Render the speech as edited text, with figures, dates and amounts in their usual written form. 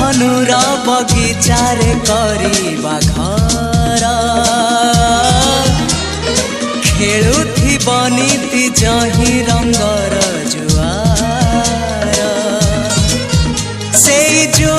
धनुर बगिचारे करिबा घर खेलुथिब नीति जही रंगर जुआर से जो